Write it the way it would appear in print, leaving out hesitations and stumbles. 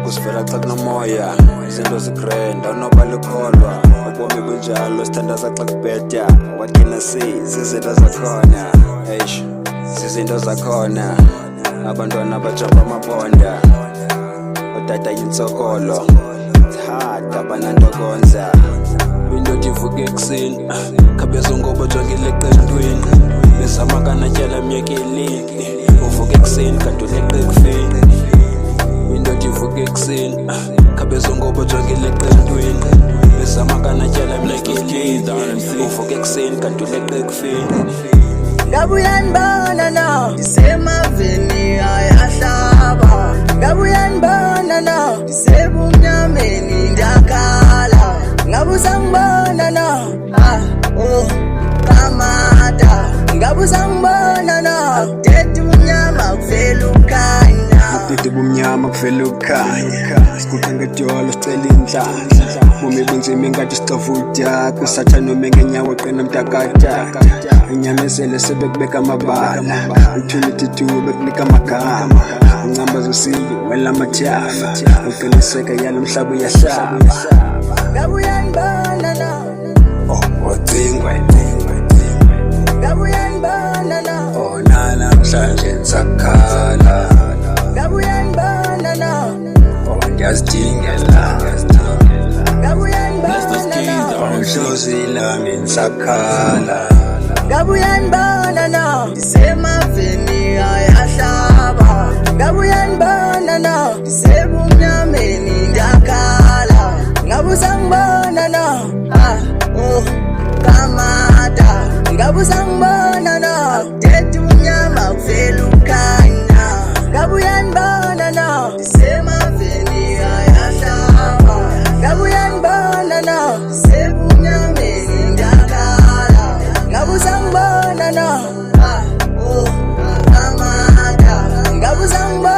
kusivela xa kunomoya izinto zigrand awunobalukholwa ubomi bunjalo sithandaza xa kubhetya what can I say zizinto zakhona eish zizinto zakhona abantwana abajamba amabonda otata yintsokolo hard abananto konza indoda ivuka ekuseni khabezongoba jongile eqendweni bezama kanatyala myekeleni uvuka ekuseni kanti uleqa ekufeni indoda ivuka ekuseni khabezongoba jongile eqendweni bezama kanatyala myekeleni uvuka ekuseni kanti uleqa ekufeni Ngabuyanibona no isemaveni ayahlaba Ngabuyanibona no isebumnyameni ndiyakhala Ngabusangibona no kamada Ngabusangibona no akudede umnyama kuvela ukhanya akudede bumnyama kuvela ukhanya sikuqa ngedyolo sicela indlala bumi bunzima ingathi sicova utya kusathana nome ngenyawo qina mntakatya inyamezele sebekubeka amabala u-22 bekunika amagama uncamba zosili wela amatyafa uqiniseka yalo mhlaba uyahlaba Ngabuyanibona no ocingwa Ngabuyanibona no namhlanje nsakhala Ngabuyanibona no ndiyazidingela Ngabuyanibona no uhlozi lami nsakhala Ngabuyanibona no isemaveni ayahlaba Ngabuyanibona no isebumnyameni ndiyakhala Ngabusangibona no kamada Ngabusangibona no akudede umnyama kuvela ukhanya Ngabuyanibona no isemaveni ayahlaba Ngabuyanibona no isebumnyameni ndiyakhala Ngabusangibona no kamada Ngabusangibona